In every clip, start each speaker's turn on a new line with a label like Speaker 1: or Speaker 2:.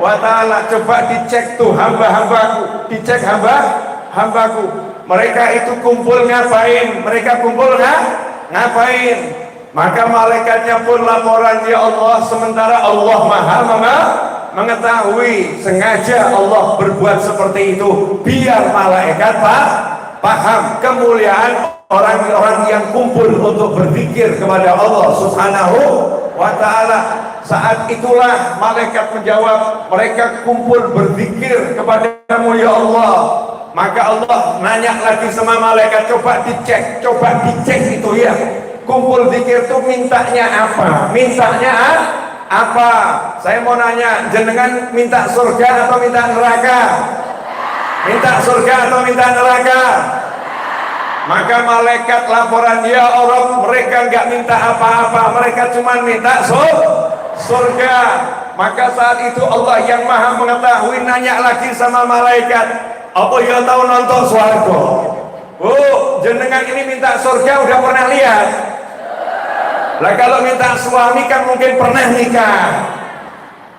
Speaker 1: wa ta'ala. Coba dicek tuh hamba-hambaku, dicek hamba-hambaku, mereka itu kumpul ngapain, mereka kumpul ngapain. Maka malaikatnya pun laporan, ya Allah, sementara Allah maha mengetahui, sengaja Allah berbuat seperti itu biar malaikat paham kemuliaan orang-orang yang kumpul untuk berzikir kepada Allah Subhanahu wa ta'ala. Saat itulah malaikat menjawab, mereka kumpul berzikir kepadamu ya Allah. Maka Allah nanya lagi sama malaikat, coba dicek itu ya, kumpul zikir itu mintanya apa? Mintanya apa? Saya mau nanya, jenengan minta surga atau minta neraka? Minta surga atau minta neraka? Maka malaikat laporan, ya Allah, mereka nggak minta apa-apa, mereka cuma minta surga. Maka saat itu Allah yang maha mengetahui nanya lagi sama malaikat, apa ya tahu nonton swarga? Oh, jenengan ini minta surga udah pernah lihat? Lah kalau minta suami kan mungkin pernah nikah.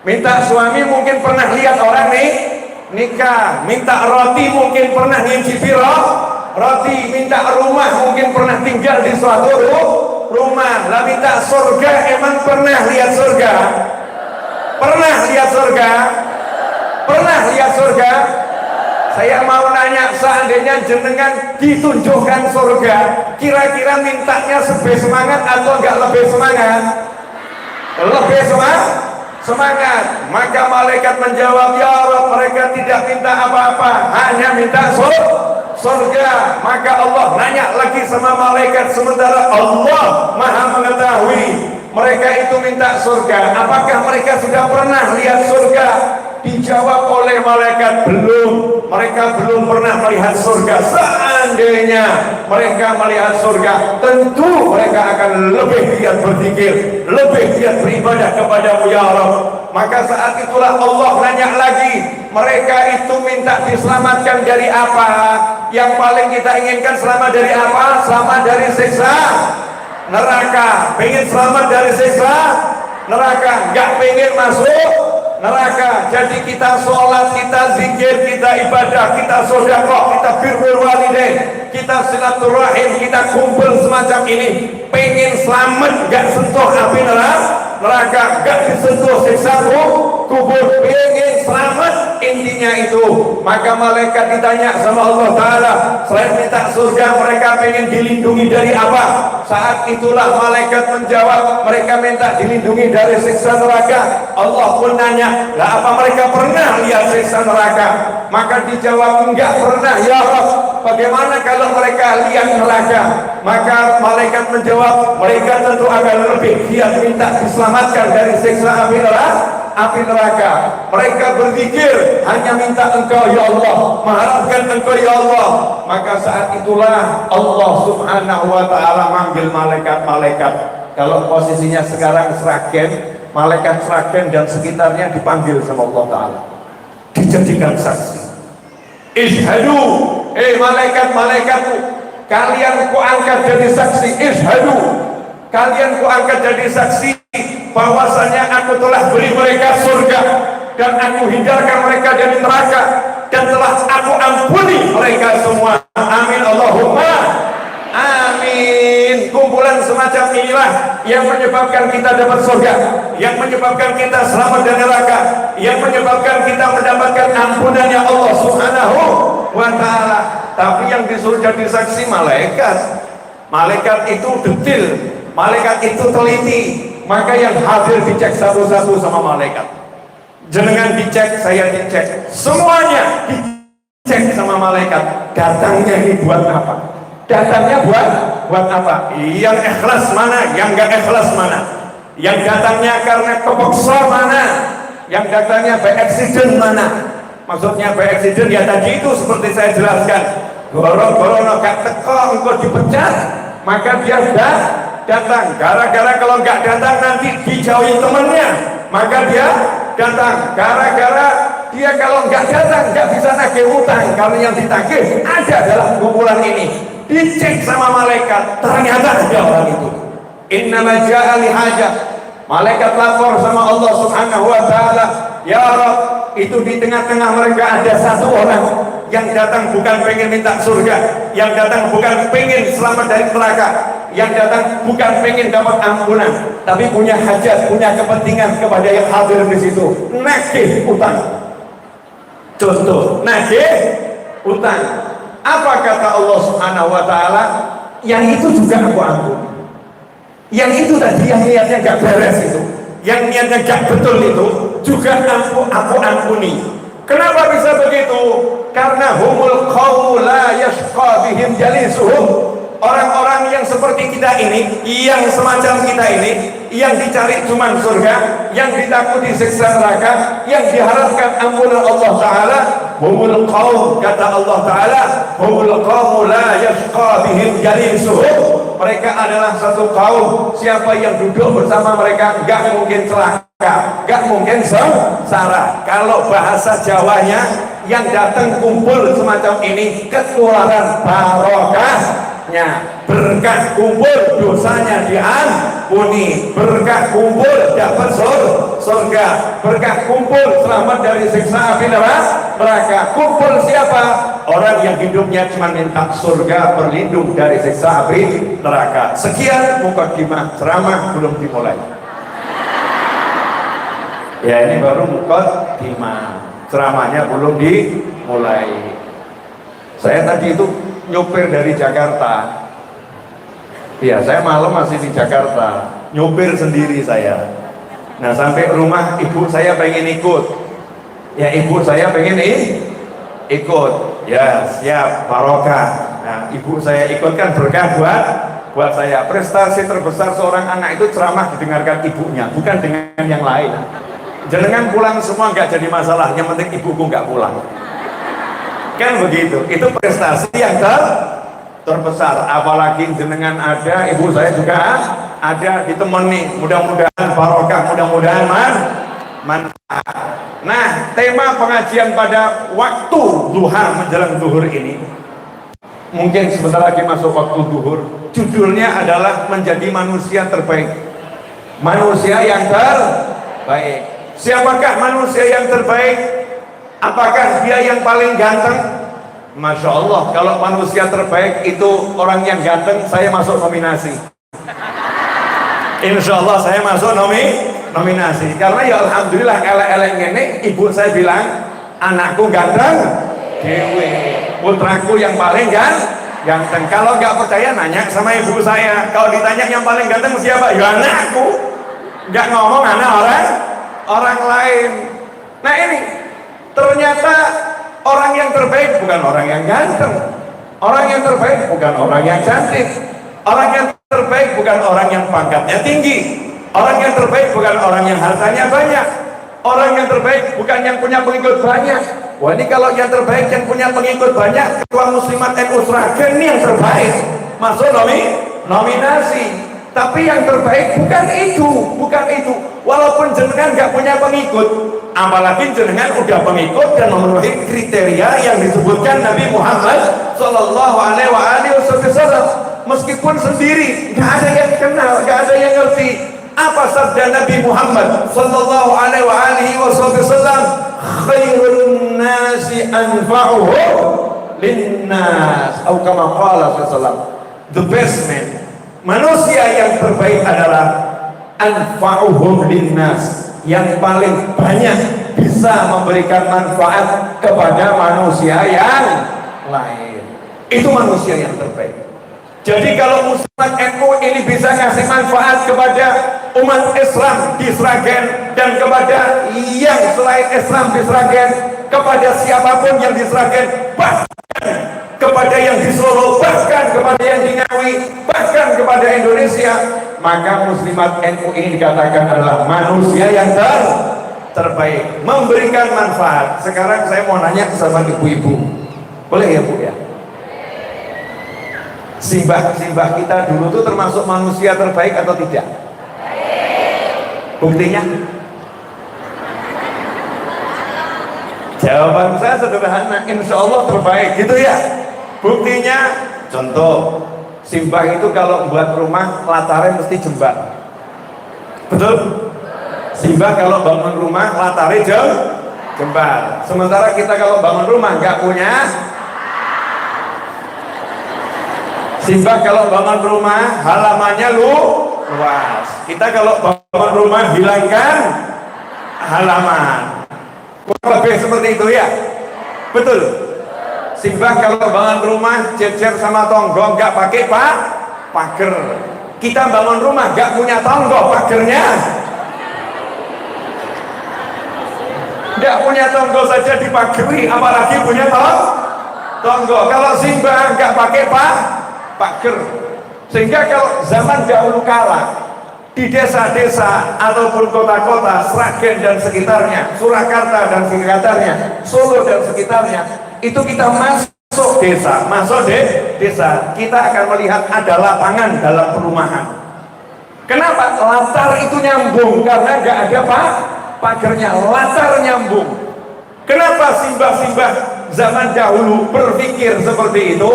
Speaker 1: Minta suami mungkin pernah lihat orang nih nikah. Minta roti mungkin pernah ngicipi roti. Minta rumah mungkin pernah tinggal di suatu rumah. Lah minta surga emang pernah lihat surga? Pernah lihat surga? Pernah lihat surga? Saya mau nanya, seandainya jenengan ditunjukkan surga, kira-kira mintanya semangat atau enggak lebih semangat? Lebih semangat. Maka malaikat menjawab, ya Allah, mereka tidak minta apa-apa, hanya minta surga. Maka Allah nanya lagi sama malaikat, sementara Allah maha mengetahui mereka itu minta surga, apakah mereka sudah pernah lihat surga? Dijawab oleh malaikat, belum. Mereka belum pernah melihat surga. Seandainya mereka melihat surga, tentu mereka akan lebih giat berzikir, lebih giat beribadah kepadamu ya Allah. Maka saat itulah Allah nanya lagi, mereka itu minta diselamatkan dari apa? Yang paling kita inginkan selamat dari apa? Selamat dari siksa neraka. Pengen selamat dari siksa neraka, nggak pengen masuk neraka. Jadi kita sholat, kita zikir, kita ibadah, kita sedekah, kita birrul walidain, kita silaturahim, kita kumpul semacam ini, pengen selamat, gak sentuh api neraka, gak disentuh siksa kubur, pengen selamat, intinya itu. Maka malaikat ditanya sama Allah Ta'ala, selain minta surga, mereka pengen dilindungi dari apa? Saat itulah malaikat menjawab, mereka minta dilindungi dari siksa neraka. Allah pun nanya, lah apa mereka pernah lihat siksa neraka? Maka dijawab, enggak pernah ya Allah. Bagaimana kalau mereka lihat neraka? Maka malaikat menjawab, mereka tentu akan lebih giat minta diselamatkan dari siksa api neraka. Mereka berzikir hanya minta Engkau ya Allah, mengharapkan Engkau ya Allah. Maka saat itulah Allah Subhanahu wa ta'ala manggil malaikat-malaikat. Kalau posisinya sekarang Sragen, malaikat Sragen dan sekitarnya dipanggil sama Allah Ta'ala, dijadikan saksi. Ishadu, malaikat-malaikatku, kalian kuangkat jadi saksi. Ishadu, kalian kuangkat jadi saksi bahwasanya aku telah beri mereka surga dan aku hindarkan mereka dari neraka dan telah aku ampuni mereka semua. Amin Allahumma amin. Kumpulan semacam inilah yang menyebabkan kita dapat surga, yang menyebabkan kita selamat dari neraka, yang menyebabkan kita mendapatkan ampunannya Allah Subhanahu wa ta'ala. Tapi yang disuruh jadi saksi malaikat. Malaikat itu detil, malaikat itu teliti. Maka yang hadir dicek satu-satu sama malaikat. Jenengan dicek, saya dicek, semuanya dicek sama malaikat. Datangnya ini buat apa? Datangnya buat apa? Yang ikhlas mana? Yang gak ikhlas mana? Yang datangnya karena kepeksa mana? Yang datangnya by accident mana? Maksudnya by accident ya tadi itu seperti saya jelaskan, goro-goro gak teko engkau dipecat, maka dia datang. Gara-gara kalau nggak datang nanti dijauhi temannya, maka dia datang. Gara-gara dia kalau nggak datang nggak bisa nagih utang, kalau yang ditagih ada dalam kumpulan ini. Dicek sama malaikat, ternyata ada orang itu. Innama ja'a lihajah. Malaikat lapor sama Allah Subhanahu wa ta'ala, Ya Rob, itu di tengah-tengah mereka ada satu orang yang datang bukan pengen minta surga, yang datang bukan pengen selamat dari neraka, yang datang bukan pengen dapat ampunan, tapi punya hajat, punya kepentingan kepada yang hadir di situ. Nagih utang. Contoh, nagih utang. Apa kata Allah Subhanahu wa taala? Yang itu juga aku ampuni. Yang itu tadi yang niatnya gak beres itu, yang niatnya gak betul itu juga aku ampuni. Kenapa bisa begitu? Karena humul qawmu la yashqa bihim jalisuhum. Orang-orang yang seperti kita ini, yang semacam kita ini, yang dicari cuma surga, yang ditakuti siksa neraka, yang diharapkan ampunan Allah Ta'ala, humul qawm, kata Allah Ta'ala, humul qawmu la yashqa bihim jalisuhum. Mereka adalah satu kaum, siapa yang duduk bersama mereka gak mungkin celaka, gak mungkin sengsara. Kalau bahasa Jawanya, yang datang kumpul semacam ini ketularan barokahnya, berkah kumpul dosanya diampuni, berkah kumpul dapat surga, berkah kumpul selamat dari siksa api neraka. Kumpul siapa? Orang yang hidupnya cuma minta surga, berlindung dari siksa api neraka. Sekian mukadimah ceramah, belum dimulai. Ya, ini baru mukadimah, ceramahnya belum dimulai. Saya tadi itu nyopir dari Jakarta. Iya, saya malam masih di Jakarta, nyopir sendiri saya. Nah, sampai rumah ibu saya pengen ikut. Ya, ibu saya pengen ikut. Ya, siap, barokah. Nah, ibu saya ikut kan berkah buat saya. Prestasi terbesar seorang anak itu ceramah didengarkan ibunya, bukan dengan yang lain. Jenengan pulang semua nggak jadi masalah, yang penting ibuku nggak pulang. Kan begitu. Itu prestasi yang terbesar. Apalagi jenengan ada, ibu saya juga ada, ditemani. Mudah-mudahan barokah, mudah-mudahan manfaat. Nah, tema pengajian pada waktu duha menjelang zuhur ini, mungkin sebentar lagi masuk waktu zuhur. Judulnya adalah menjadi manusia terbaik. Manusia yang terbaik. Siapakah manusia yang terbaik? Apakah dia yang paling ganteng? Masya Allah, kalau manusia terbaik itu orang yang ganteng, saya masuk nominasi. Insya Allah saya masuk nominasi. Karena ya alhamdulillah elek-elek ini, ibu saya bilang anakku ganteng dewe, putraku yang paling ganteng. Kalau nggak percaya nanya sama ibu saya. Kalau ditanya yang paling ganteng siapa? Ya anakku. Nggak ngomong anak orang lain. Nah ini ternyata orang yang terbaik bukan orang yang ganteng, orang yang terbaik bukan orang yang cantik, orang yang terbaik bukan orang yang pangkatnya tinggi, orang yang terbaik bukan orang yang hartanya banyak, orang yang terbaik bukan yang punya pengikut banyak. Wah, ini kalau yang terbaik yang punya pengikut banyak, Ketua Muslimat NU Sragen ini yang terbaik, masuk nominasi. Tapi yang terbaik bukan itu. Walaupun jenengan nggak punya pengikut, apalagi jenengan udah pengikut dan memenuhi kriteria yang disebutkan Nabi Muhammad Sallallahu Alaihi Wasallam. Meskipun sendiri, nggak ada yang kenal, nggak ada yang ngerti apa sabda Nabi Muhammad Sallallahu Alaihi Wasallam. Khairun nasi anfa'uhum linnas, atau kama qala sallallahu. The best man, manusia yang terbaik adalah anfa'uhum linnas, yang paling banyak bisa memberikan manfaat kepada manusia yang lain. Itu manusia yang terbaik. Jadi kalau Muslimat NU ini bisa ngasih manfaat kepada umat Islam di Sragen dan kepada yang selain Islam di Sragen, kepada siapapun yang di Sragen, bahkan kepada yang di Solo, bahkan kepada yang di Ngawi, bahkan kepada Indonesia, maka Muslimat NU ini dikatakan adalah manusia yang terbaik, memberikan manfaat. Sekarang saya mau nanya sama ibu-ibu, boleh ya Bu ya? Simbah kita dulu tuh termasuk manusia terbaik atau tidak? Buktinya? Jawaban saya sederhana, insya Allah terbaik, gitu ya. Buktinya, contoh, simbah itu kalau buat rumah latarnya mesti jembat, betul? Simbah kalau bangun rumah latare jembar. Sementara kita kalau bangun rumah nggak punya. Simbah kalau bangun rumah halamannya luas. Kita kalau bangun rumah hilangkan halaman. Kurang lebih seperti itu ya. Betul. Simbah kalau bangun rumah jejer sama tonggo nggak pakai pager. Kita bangun rumah nggak punya tonggo, pagernya nggak punya tonggo saja dipageri, apalagi punya tonggo. Kalau simbah nggak pakai pager. Sehingga kalau zaman dahulu kala di desa-desa ataupun kota-kota Sragen dan sekitarnya, Surakarta dan sekitarnya, Solo dan sekitarnya, itu kita masuk desa, kita akan melihat ada lapangan dalam perumahan. Kenapa? Latar itu nyambung, karena nggak ada pagernya, latar nyambung. Kenapa simbah-simbah zaman dahulu berpikir seperti itu?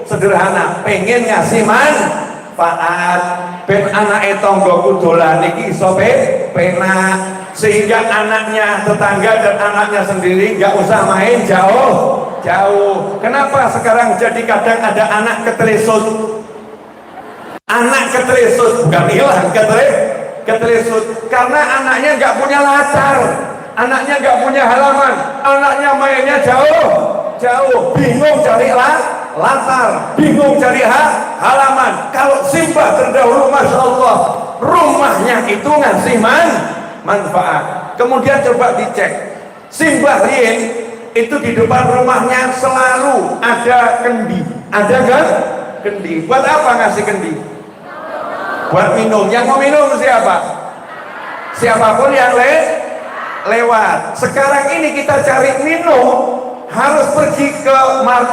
Speaker 1: Sederhana, pengen ngasih manfaat ben anak tonggo dolan iki iso penak, sehingga anaknya tetangga dan anaknya sendiri nggak usah main jauh. Kenapa sekarang jadi kadang ada anak ketelesut, bukan hilang, ketelesut karena anaknya nggak punya latar, anaknya nggak punya halaman, anaknya mainnya jauh, bingung cari latar, bingung cari halaman. Kalau simbah terdahulu, masya Allah, rumahnya itu ngasih manfaat. Kemudian coba dicek, simbah Rien itu di depan rumahnya selalu ada kendi, ada kan kendi. Buat apa ngasih kendi? Buat minum. Yang mau minum siapa? Siapapun yang lewat. Sekarang ini kita cari minum harus pergi ke mas.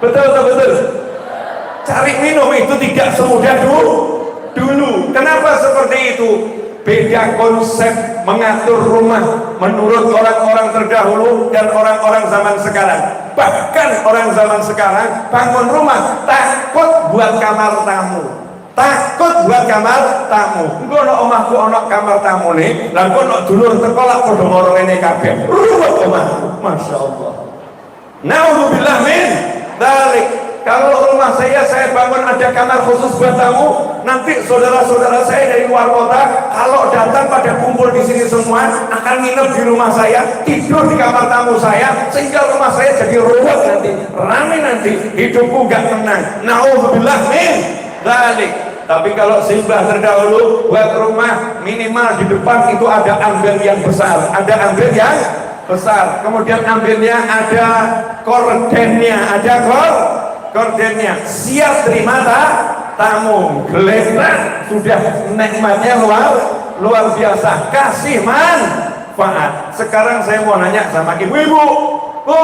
Speaker 1: Betul. Cari minum itu tidak semudah dulu. Kenapa seperti itu? Beda konsep mengatur rumah menurut orang-orang terdahulu dan orang-orang zaman sekarang. Bahkan orang zaman sekarang bangun rumah takut buat kamar tamu. Engko ono omahku ono kamar tamu nih, lan engko ono dulur teko lak padha moro rene kabeh. Ruwet omahku, masyaallah. Nauzubillah min dzalik. Kalau rumah saya bangun ada kamar khusus buat tamu, nanti saudara-saudara saya dari luar kota kalau datang pada kumpul di sini semua akan nginep di rumah saya, tidur di kamar tamu saya, sehingga rumah saya jadi ruwet nanti, rame nanti, hidupku gak tenang. Nauzubillah min dzalik. Tapi kalau simbah terdahulu buat rumah minimal di depan itu ada ambil yang besar, kemudian ambilnya ada kordennya, siap terima tamu, geletak, sudah nikmatnya luar biasa, kasih manfaat. Sekarang saya mau nanya sama ibu-ibu, Bu,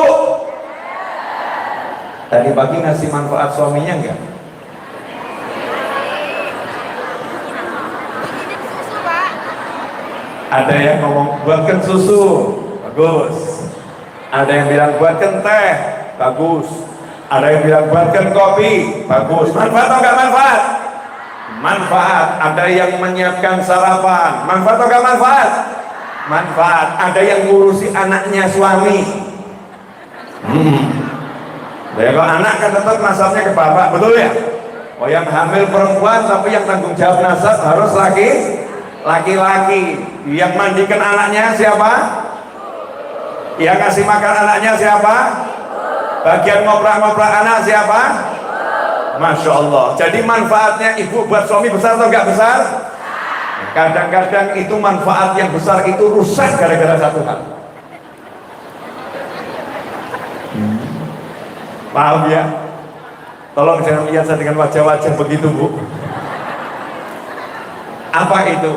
Speaker 1: tadi pagi ngasih manfaat suaminya enggak? Ada yang ngomong buatkan susu, bagus. Ada yang bilang buatkan teh, bagus. Ada yang bilang buatkan kopi, bagus. Manfaat atau enggak manfaat? Manfaat. Ada yang menyiapkan sarapan, manfaat atau enggak manfaat? Manfaat. Ada yang ngurusi anaknya suami. Kalau anak kan tetap nasabnya ke bapak, betul ya? Oh, yang hamil perempuan tapi yang tanggung jawab nasab harus laki-laki. Yang mandikan anaknya siapa? Yang kasih makan anaknya siapa? Bagian ngoprak-ngoprak anak siapa? Masya Allah. Jadi manfaatnya ibu buat suami besar atau enggak besar? Kadang-kadang itu manfaat yang besar itu rusak gara-gara satu hal. Paham ya? Tolong jangan lihat saya dengan wajah-wajah begitu, Bu. Apa itu?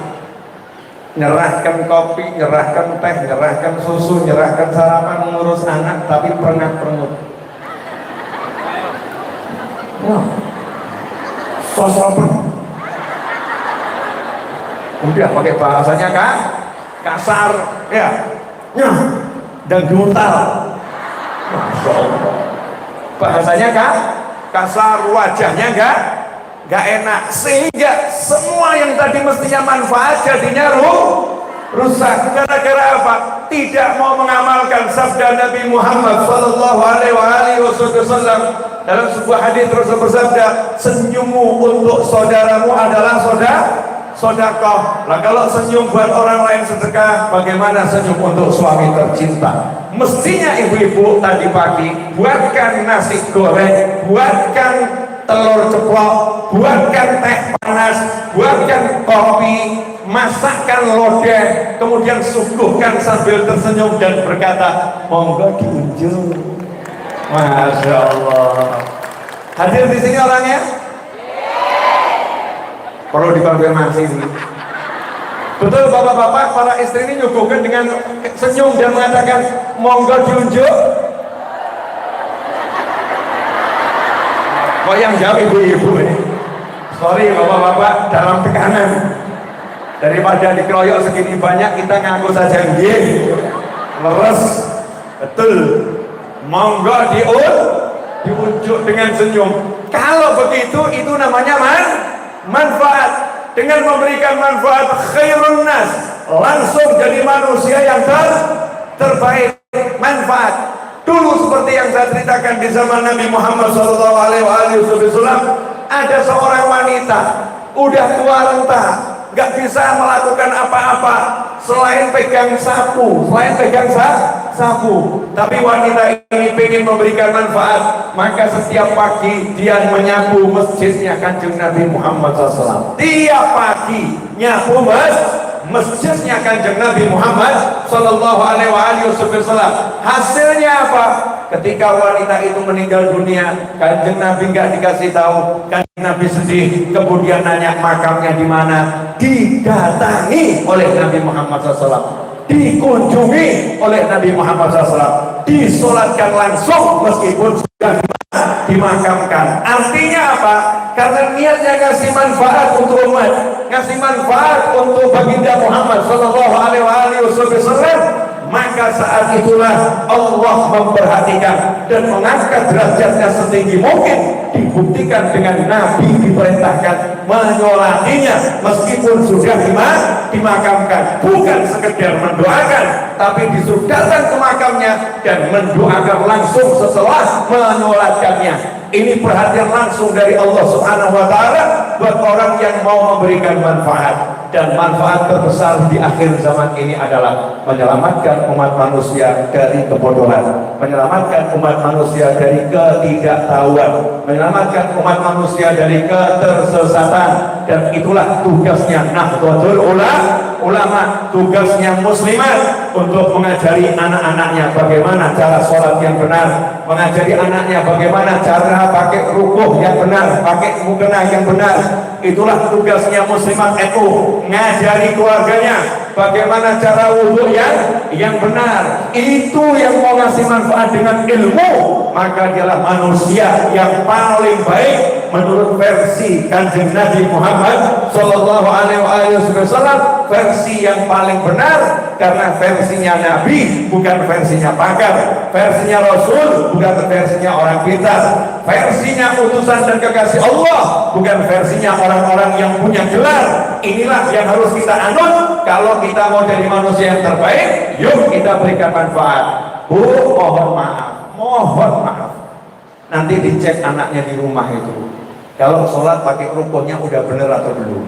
Speaker 1: Nyerahkan kopi, nyerahkan teh, nyerahkan susu, nyerahkan sarapan, mengurus anak, tapi perengah-perengut. Sosok udah pakai bahasanya kasar ya, dan brutal. Masya Allah. Bahasanya kasar, wajahnya nggak enak, sehingga semua yang tadi mestinya manfaat jadinya rusak. Gara-gara apa? Tidak mau mengamalkan sabda Nabi Muhammad sallallahu alaihi wasallam. Dalam sebuah hadis Rasul bersabda, senyummu untuk saudaramu adalah sedekah. Lah kalau senyum buat orang lain sedekah, bagaimana senyum untuk suami tercinta? Mestinya ibu-ibu tadi pagi buatkan nasi goreng, buatkan telur ceplok, buatkan teh panas, buatkan kopi, masakkan lodeh, kemudian suguhkan sambil tersenyum dan berkata, monggo diunjung. Masya Allah. Hadir di sini orangnya? Perlu dikonfirmasi sih. Betul bapak-bapak, para istri ini nyuguhkan dengan senyum dan mengatakan, monggo diunjuk. Kok yang jawab ibu-ibu ini? Sorry bapak-bapak, dalam tekanan. Daripada dikeroyok segini banyak, kita ngaku saja nggih. Leres. Betul. Monggo diunjuk dengan senyum. Kalau begitu, itu namanya manfaat. Dengan memberikan manfaat khairun nas, langsung jadi manusia yang terbaik. Manfaat. Dulu seperti yang saya ceritakan di zaman Nabi Muhammad SAW, ada seorang wanita udah tua renta, nggak bisa melakukan apa-apa selain pegang sapu, tapi wanita ini ingin memberikan manfaat, maka setiap pagi dia menyapu masjidnya Kanjeng Nabi Muhammad SAW. Tiap pagi nyapu masjidnya Kanjeng Nabi Muhammad sallallahu alaihi wasallam. Hasilnya apa? Ketika wanita itu meninggal dunia, Kanjeng Nabi nggak dikasih tahu. Kanjeng Nabi sedih, kemudian nanya makamnya di mana. Didatangi oleh Nabi Muhammad SAW, dikunjungi oleh Nabi Muhammad SAW, disolatkan langsung meskipun sudah dimakamkan. Artinya apa? Karena niatnya ngasih manfaat untuk umat, ngasih manfaat untuk baginda Muhammad sallallahu alaihi wasallam, maka saat itulah Allah memperhatikan dan mengangkat derajatnya setinggi mungkin. Dibuktikan dengan Nabi diperintahkan menyolatinya meskipun sudah dimakamkan, bukan sekedar mendoakan, tapi disuruh datang ke makamnya dan mendoakan langsung setelah menyolatkannya. Ini perhatian langsung dari Allah Subhanahu wa Ta'ala buat orang yang mau memberikan manfaat. Dan manfaat terbesar di akhir zaman ini adalah menyelamatkan umat manusia dari kebodohan, menyelamatkan umat manusia dari ketidaktahuan, menyelamatkan umat manusia dari ketersesatan. Dan itulah tugasnya Nahdlatul Ulama, tugasnya muslimat untuk mengajari anak-anaknya bagaimana cara sholat yang benar, mengajari anaknya bagaimana cara pakai rukuh yang benar, pakai mukena yang benar. Itulah tugasnya muslimat NU, ngajari keluarganya bagaimana cara wudhu yang benar. Itu yang mau ngasih manfaat dengan ilmu, maka dialah manusia yang paling baik menurut versi Kanjeng Nabi Muhammad sallallahu alaihi wasallam, versi yang paling benar. Karena versinya Nabi bukan versinya pakar, versinya Rasul bukan versinya orang pintar, versinya utusan dan kekasih Allah bukan versinya orang-orang yang punya gelar. Inilah yang harus kita anut kalau kita mau jadi manusia yang terbaik. Yuk kita berikan manfaat. Bu, mohon maaf, nanti dicek anaknya di rumah itu, kalau sholat pakai rukunnya udah bener atau belum,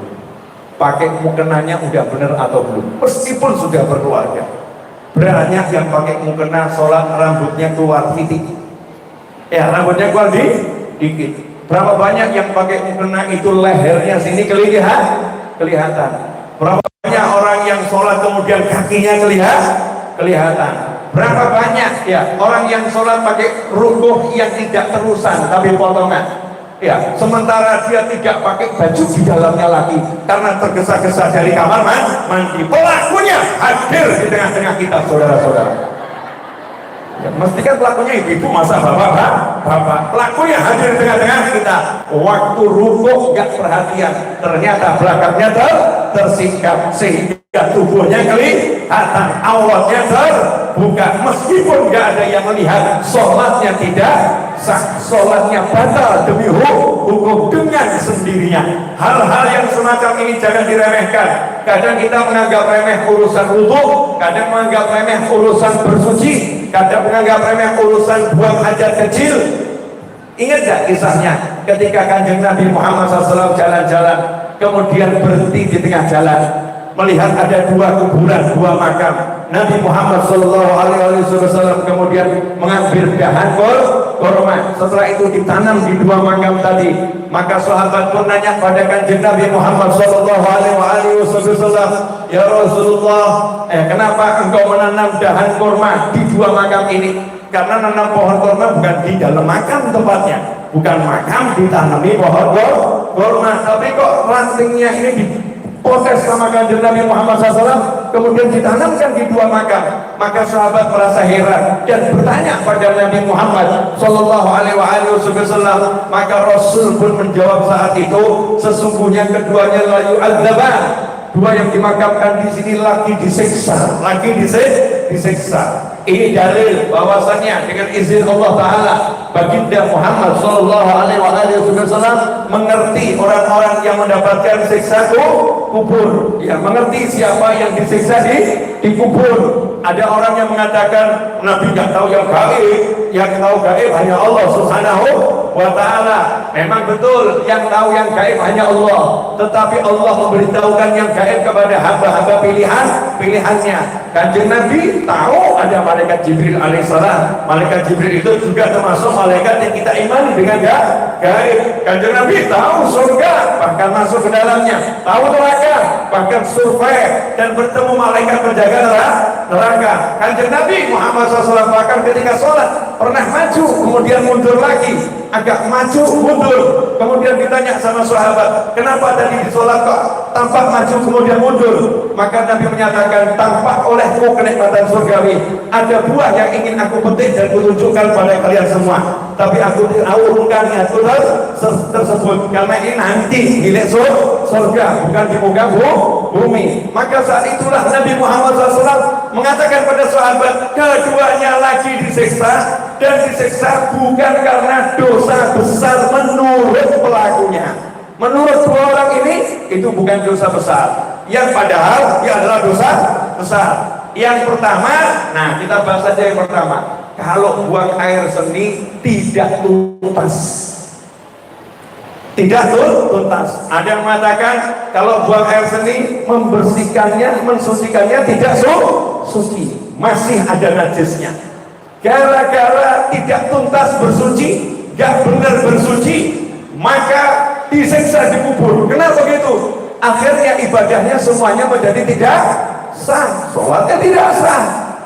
Speaker 1: pakai mukenanya udah bener atau belum, meskipun sudah berkeluarga. Banyak yang pakai mukena sholat rambutnya keluar titik, rambutnya keluar dikit. Berapa banyak yang pakai mukena itu lehernya sini kelihatan. Berapa banyak orang yang sholat kemudian kakinya kelihatan. Berapa banyak orang yang sholat pakai rukuh yang tidak terusan tapi potongan. Sementara dia tidak pakai baju di dalamnya lagi karena tergesa-gesa dari kamar mandi. Pelakunya hadir di tengah-tengah kita, saudara-saudara. Mestikan pelakunya ibu-ibu, masa bapak. Pelakunya hadir di tengah-tengah kita. Waktu rukuk gak perhatian, ternyata belakangnya tersingkap sehingga tubuhnya kelihatan, auratnya terbuka, meskipun nggak ada yang melihat, sholatnya tidak sah, sholatnya batal demi hukum dengan sendirinya. Hal-hal yang semacam ini jangan diremehkan. Kadang kita menganggap remeh urusan wudu, kadang menganggap remeh urusan bersuci, kadang menganggap remeh urusan buang hajat kecil. Ingat gak kisahnya ketika Kanjeng Nabi Muhammad SAW jalan-jalan, kemudian berhenti di tengah jalan, melihat ada dua kuburan, dua makam. Nabi Muhammad SAW kemudian mengambil dahan kurma. Setelah itu ditanam di dua makam tadi. Maka sahabat pun nanya pada Kanjeng Nabi Muhammad SAW, ya Rasulullah, kenapa engkau menanam dahan kurma di dua makam ini? Karena nanam pohon kurma bukan di dalam makam tempatnya, bukan makam ditanami pohon kurma, tapi kok rantingnya ini dipotes sama Kanjeng Nabi Muhammad SAW, kemudian ditanamkan di dua makam. Maka sahabat merasa heran dan bertanya pada Nabi Muhammad SAW. Maka Rasul pun menjawab saat itu, sesungguhnya keduanya la yu'adzaban, dua yang dimakamkan di sini lagi disiksa, disiksa. Ini dalil bahwasannya dengan izin Allah Ta'ala, baginda Muhammad SAW mengerti orang-orang yang mendapatkan siksa kubur, ya, mengerti siapa yang disiksa di kubur. Ada orang yang mengatakan Nabi nggak tahu yang gaib, yang tahu gaib hanya Allah Subhanahu wa Ta'ala. Memang betul, yang tahu yang gaib hanya Allah, tetapi Allah memberitahukan yang gaib kepada hamba-hamba pilihannya. Kanjeng Nabi tahu ada malaikat Jibril alaihissalam. Malaikat Jibril itu juga termasuk malaikat yang kita imani dengan gaib. Kanjeng Nabi tahu surga, bahkan masuk ke dalamnya, tahu neraka, bahkan survei dan bertemu malaikat penjaga neraka. Kanjeng Nabi Muhammad SAW bahkan ketika sholat pernah maju kemudian mundur lagi, agak maju mundur. Kemudian ditanya sama sahabat, kenapa tadi di sholat kok tampak maju kemudian mundur? Maka Nabi menyatakan, tampak olehku kenikmatan surgawi. Ada buah yang ingin aku petik dan kutunjukkan pada kalian semua, tapi aku urungkan niatku tersebut karena ini nanti milik surga, bukan di muka bumi. Maka saat itulah Nabi Muhammad SAW mengatakan pada sahabat, keduanya lagi disiksa, dan disiksa bukan karena dosa besar menurut pelakunya. Menurut dua orang ini itu bukan dosa besar, yang padahal dia adalah dosa besar. Yang pertama, nah kita bahas saja yang pertama. Kalau buang air seni tidak tuntas, tidak tuntas. Ada yang mengatakan kalau buang air seni membersihkannya, mensucikannya tidak suci, masih ada najisnya. Gara-gara tidak tuntas bersuci, gak benar bersuci, maka disiksa di kubur. Kenapa begitu? Akhirnya ibadahnya semuanya menjadi tidak sah, sholatnya tidak sah.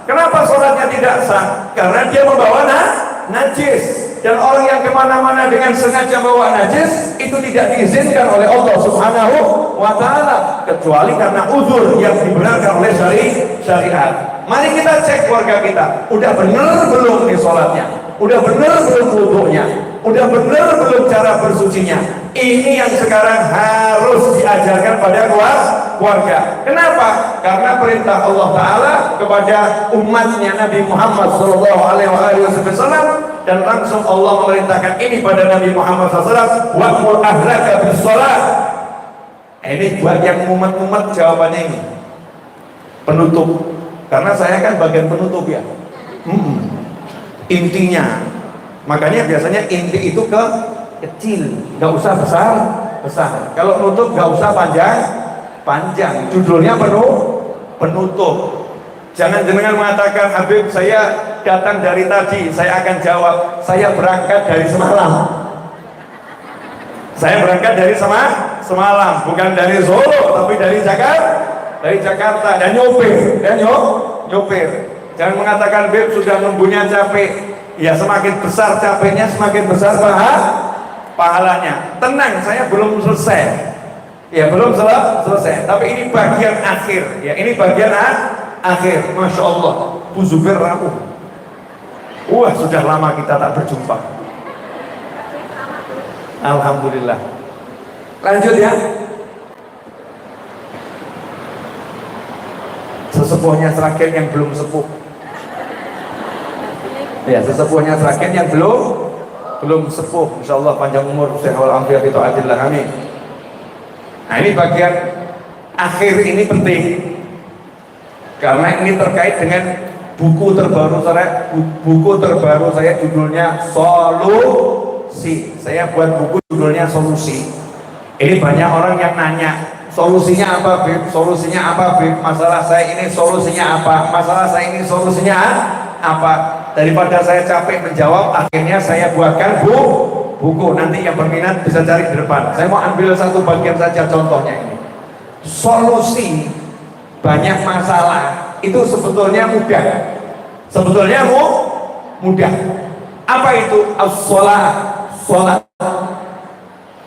Speaker 1: Kenapa sholatnya tidak sah? Karena dia membawa najis. Dan orang yang kemana-mana dengan sengaja bawa najis itu tidak diizinkan oleh Allah Subhanahu wa Ta'ala, kecuali karena uzur yang dibenarkan oleh syariat. Mari kita cek keluarga kita, udah benar belum nih sholatnya, udah benar belum wudunya, udah benar belum cara bersucinya. Ini yang sekarang harus diajarkan pada keluarga. Kenapa? Karena perintah Allah Ta'ala kepada umatnya Nabi Muhammad SAW, dan langsung Allah memerintahkan ini pada Nabi Muhammad SAW, wa'mur ahlaka bis-shalah. Ini buat yang mumet-mumet jawabannya ini penutup, karena saya kan bagian penutup ya. Intinya, makanya biasanya inti itu kecil, nggak usah besar. Kalau nutup nggak usah panjang. Judulnya penutup. Jangan jenengan mengatakan, Habib saya datang dari tadi, saya akan jawab, saya berangkat dari semalam. Saya berangkat dari semalam, bukan dari Solo, tapi dari Jakarta, dan nyopir. Jangan mengatakan, Habib sudah nunggunya capek. Ya, semakin besar capeknya, semakin besar pahalanya. Tenang, saya belum selesai. Ya, belum selesai. Tapi ini bagian akhir. Ya, ini bagian akhir. Masya Allah, Bu Zubair rapuh. Wah, sudah lama kita tak berjumpa. Alhamdulillah. Lanjut ya. sesepuhnya Sragen yang belum sepuh. Ya, sesepuhnya Sragen yang belum sepuh. Insyaallah panjang umur, sehat walafiat, itu adillah, amin. Nah, ini bagian akhir ini penting karena ini terkait dengan buku terbaru saya judulnya Solusi. Saya buat buku judulnya Solusi. Ini banyak orang yang nanya, solusinya apa, Bib? Solusinya apa, Bib? Masalah saya ini solusinya apa? Masalah saya ini solusinya apa? Daripada saya capek menjawab, akhirnya saya buatkan buku. Nanti yang berminat bisa cari di depan. Saya mau ambil satu bagian saja contohnya ini. Solusi banyak masalah itu sebetulnya mudah. Sebetulnya mudah. Apa itu? Sholat.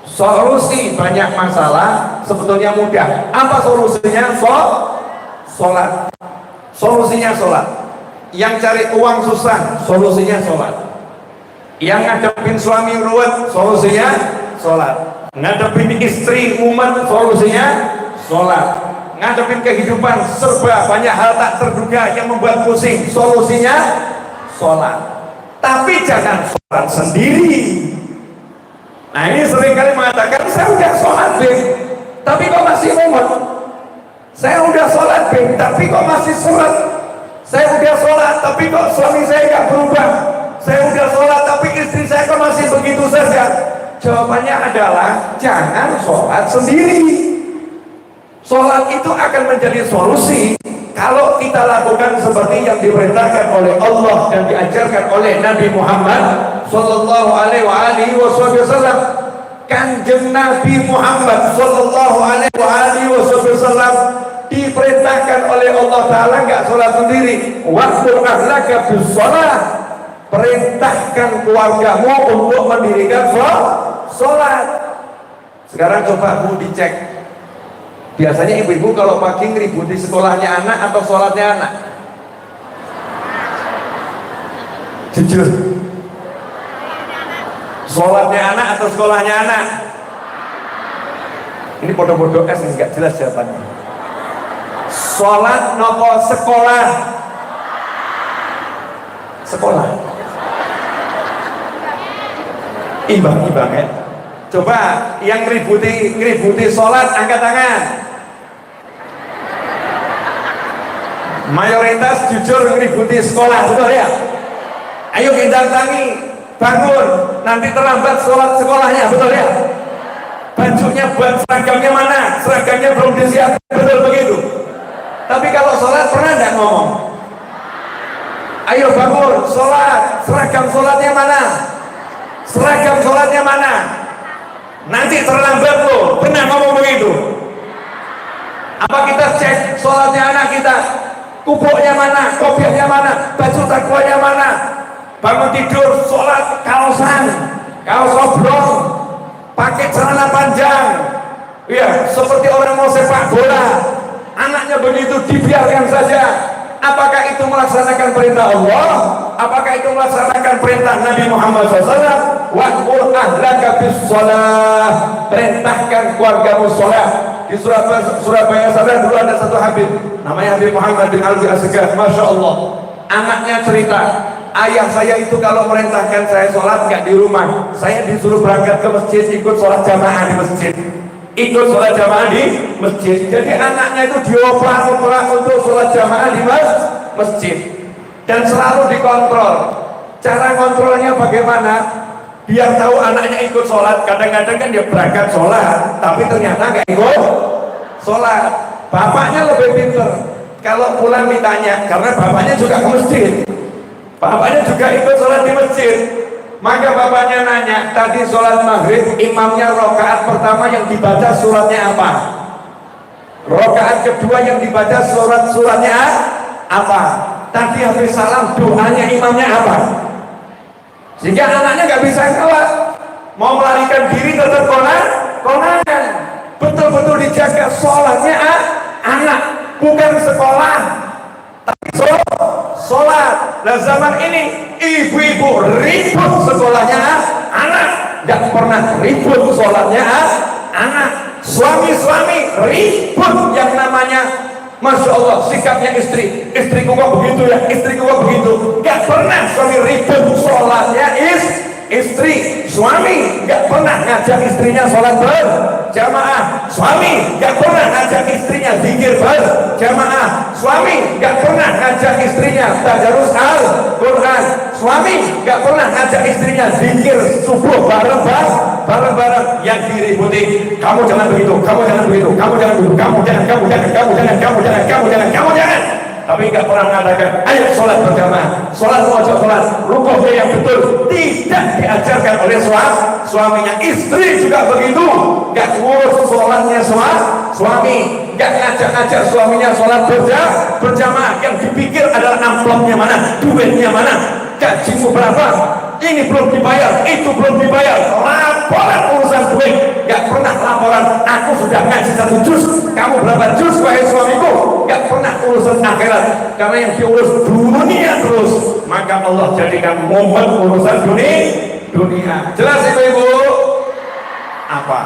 Speaker 1: Solusi banyak masalah sebetulnya mudah. Apa solusinya? Sholat. Solusinya sholat. Yang cari uang susah, solusinya sholat. Yang ngadepin suami ruwet, solusinya sholat. Ngadepin istri mumet, solusinya sholat. Ngadepin kehidupan serba banyak hal tak terduga yang membuat pusing, solusinya sholat. Tapi jangan sholat sendiri. Nah, ini seringkali mengatakan, saya udah sholat, Beb, tapi kok masih mumet. Saya udah sholat, Beb, tapi kok masih sholat. Saya udah sholat, tapi kok suami saya gak berubah. Saya udah sholat, tapi istri saya kok masih begitu saja. Jawabannya adalah, jangan sholat sendiri. Sholat itu akan menjadi solusi kalau kita lakukan seperti yang diperintahkan oleh Allah dan diajarkan oleh Nabi Muhammad Sallallahu Alaihi Wasallam. Kanjeng Nabi Muhammad Sallallahu Alaihi Wasallam diperintahkan oleh Allah Taala nggak sholat sendiri. Wa'mur ahlaka bis shalah, perintahkan keluargamu untuk mendirikan sholat. Sekarang coba Bu dicek. Biasanya ibu-ibu kalau pagi ngeributi sekolahnya anak atau sholatnya anak? Jujur, sholatnya anak atau sekolahnya anak? Ini bodoh-bodoh es, nggak jelas jawabannya. Sholat nopo sekolah? Sekolah. Imbang-imbang ya. Coba yang ngeributi sholat angkat tangan. Mayoritas jujur ngeributi sekolah, betul ya? Ayo kita tangi, bangun, nanti terlambat sholat sekolahnya, betul ya? Bajunya buat seragamnya mana? Seragamnya belum disiapkan, betul begitu? Tapi kalau sholat pernah nggak ngomong? Ayo bangun, sholat, seragam sholatnya mana? Seragam sholatnya mana? Nanti terlambat loh, pernah ngomong begitu? Apa kita cek sholatnya anak kita? Kubuknya mana, kopiahnya mana, baju takwanya mana? Bangun tidur, sholat kaosan, kaos oblong, pakai celana panjang, ya seperti orang mau sepak bola. Anaknya begitu dibiarkan saja. Apakah itu melaksanakan perintah Allah? Apakah itu melaksanakan perintah Nabi Muhammad SAW? Wa'mur ahlaka bis shalah, perintahkan keluargamu sholat. Di Surabaya sana dulu ada satu Habib, namanya Habib Muhammad bin Alwi Asegaf. Masya Allah, anaknya cerita, ayah saya itu kalau merintahkan saya sholat nggak di rumah, saya disuruh berangkat ke masjid, ikut sholat jamaah di masjid, ikut sholat jamaah di masjid. Jadi anaknya itu dioper-oper untuk sholat jamaah di masjid, dan selalu dikontrol. Cara kontrolnya bagaimana? Biar tahu anaknya ikut sholat. Kadang-kadang kan dia berangkat sholat, tapi ternyata nggak ikut sholat. Bapaknya lebih pinter. Kalau pulang ditanya, karena bapaknya juga ke masjid, bapaknya juga ikut sholat di masjid. Maka bapaknya nanya, tadi sholat maghrib imamnya rokaat pertama yang dibaca suratnya apa? Rokaat kedua yang dibaca suratnya apa? Tadi habis salam doanya imamnya apa? Sehingga anaknya nggak bisa sholat, mau melarikan diri tetap konangan. Betul-betul dijaga sholatnya anak, bukan sekolah, tapi sholat. Nah zaman ini ibu-ibu ribut sekolahnya anak, nggak pernah ribut sholatnya anak. Suami-suami ribut yang namanya Masya Allah sikapnya istri, istriku kok begitu ya, istriku kok begitu. Gak pernah suami ribut sholatnya istri. Suami gak pernah ngajak istrinya sholat berjamaah. Suami gak pernah ngajak istrinya zikir berjamaah. Suami gak pernah ngajak istrinya tadarus Al-Quran. Suami gak pernah ngajak istrinya zikir subuh bareng-bareng. Yang diributi, kamu jangan begitu, kamu jangan begitu, kamu jangan begitu, kamu jangan. Tapi nggak pernah mengatakan, ayo sholat berjamaah, sholat wajib sholat, rukuknya yang betul. Tidak diajarkan oleh suaminya. Istri juga begitu, nggak ngurus sholatnya suami, nggak ngajak-ngajak suaminya sholat berjamaah. Yang dipikir adalah amplopnya mana, duitnya mana, gajimu berapa, ini belum dibayar, itu belum dibayar. Laporan urusan duit, gak pernah laporan. Aku sudah ngaji 1 juz, kamu berapa juz wahai suamiku? Gak pernah urusan akhirat, karena yang diurus dunia terus. Maka Allah jadikan momen urusan dunia. Jelas itu ibu? Apa?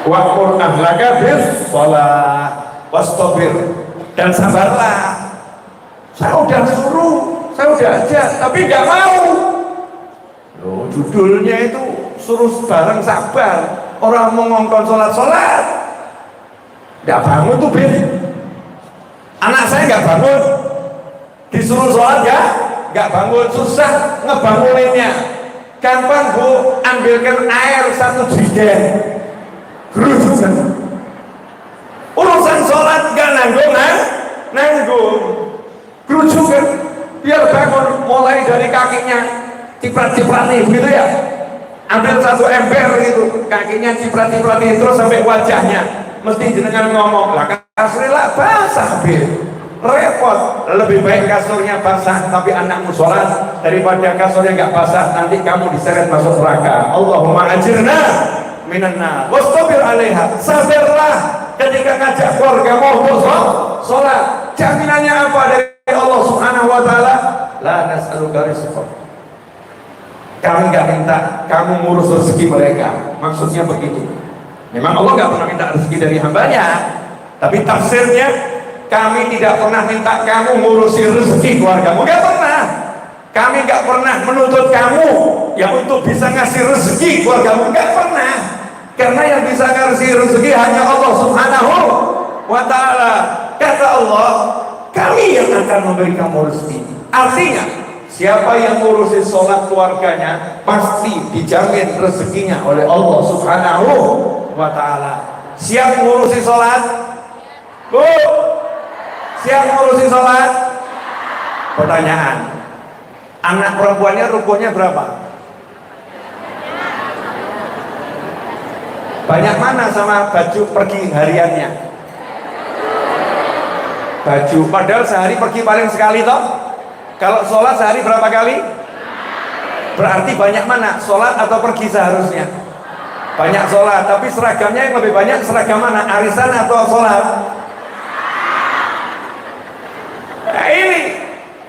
Speaker 1: Wa qur ahlaka bis shalah wastabir, dan sabarlah. Saya udah suruh, saya udah ajak, tapi nggak mau. Loh, judulnya itu suruh bareng sabar. Orang mau ngongkon sholat, nggak bangun tuh bin. Anak saya nggak bangun, disuruh sholat ya, nggak bangun, susah ngebanguninnya. Gampang bu, ambilkan air 1 jigen, gerujukan. Urusan sholat nggak nanggung. Gerujukan, biar bangun, mulai dari kakinya ciprat-ciprat nih gitu ya, ambil 1 ember gitu, kakinya ciprat-ciprat nih, terus sampai wajahnya. Mesti jenengan ngomong, lah kasurnya basah bir, repot. Lebih baik kasurnya basah tapi anakmu sholat daripada kasurnya nggak basah, nanti kamu diseret masuk neraka. Allahumma ajirna minan nar wastabir alaiha. Sabarlah ketika ngajak keluarga mau sholat. Jaminannya apa dari Allah Subhanahu wa taala? La nas'aluka rizqan. Kami nggak minta kamu ngurus rezeki mereka. Maksudnya begitu. Memang Allah nggak pernah minta rezeki dari hambanya, tapi tafsirnya kami tidak pernah minta kamu ngurusi rezeki keluargamu. Nggak pernah. Kami nggak pernah menuntut kamu yang untuk bisa ngasih rezeki keluargamu. Nggak pernah. Karena yang bisa ngasih rezeki hanya Allah Subhanahu wa taala. Kata Allah, kami yang akan memberi kamu rezeki. Artinya, siapa yang ngurusin sholat keluarganya pasti dijamin rezekinya oleh Allah Subhanahu wa ta'ala. Siap ngurusin sholat? Bu, siap ngurusin sholat? Pertanyaan, anak perempuannya rukunnya berapa? Banyak mana sama baju pergi hariannya? Baju, padahal sehari pergi paling sekali toh. Kalau sholat sehari berapa kali? Berarti banyak mana? Sholat atau pergi seharusnya? Banyak sholat, tapi seragamnya yang lebih banyak seragam mana? Arisan atau sholat? Nah ini,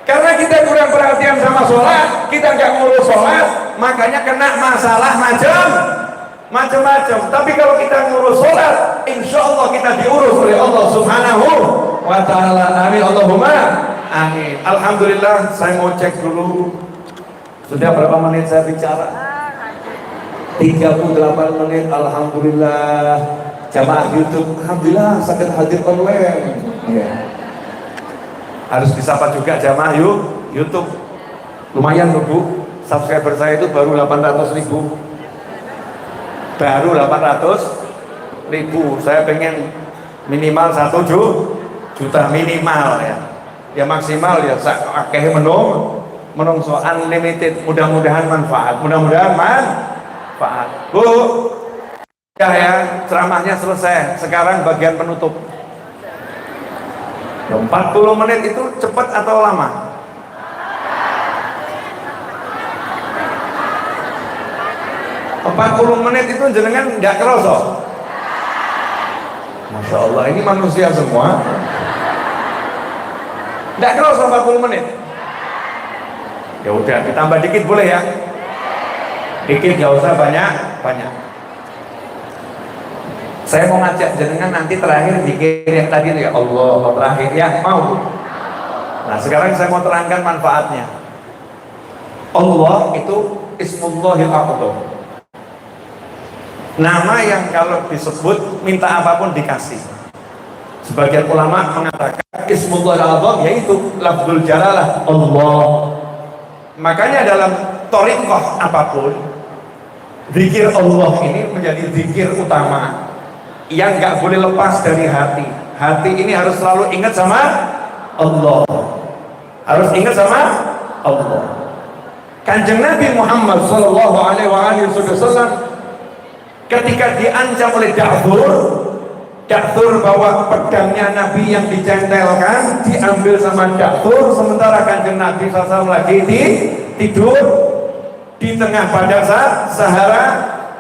Speaker 1: karena kita kurang perhatian sama sholat, kita nggak ngurus sholat, makanya kena masalah macam-macam. Tapi kalau kita ngurus sholat, insya Allah kita diurus oleh Allah Subhanahu wa ta'ala. Amin, Allahumma amin. Alhamdulillah, saya mau cek dulu sudah berapa menit saya bicara. 38 menit. Alhamdulillah. Jamaah YouTube, alhamdulillah sakit hadir online ya. Harus disapa juga jamaah YouTube. Lumayan loh Bu, subscriber saya itu baru 800.000. Baru 800.000. Saya pengen minimal 1 juta minimal ya. Ya maksimal ya akeh menungso unlimited. Mudah-mudahan manfaat. Bu, ya ceramahnya selesai. Sekarang bagian penutup. 40 menit itu cepat atau lama? Empat 40 menit itu jenengan nggak kerasa? Masya Allah, ini manusia semua. Nggak kerasa 40 menit? Ya udah, ditambah dikit boleh ya? Dikit, nggak usah banyak. Saya mau ngajak jenengan nanti terakhir dikir yang tadi itu ya Allah terakhir ya mau. Nah sekarang saya mau terangkan manfaatnya. Allah itu Ismullahil A'zam, nama yang kalau disebut minta apapun dikasih. Sebagian ulama mengatakan Ismullahil A'zam yaitu lafzul jalalah Allah. Makanya dalam thariqah apapun zikir Allah ini menjadi zikir utama yang nggak boleh lepas dari hati. Hati ini harus selalu ingat sama Allah, harus ingat sama Allah. Kanjeng Nabi Muhammad Sallallahu Alaihi Wasallam ketika diancam oleh Da'thur bawa pedangnya Nabi yang dicentelkan diambil sama Da'thur, sementara Kanjeng Nabi SAW lagi tidur di tengah padang Sahara,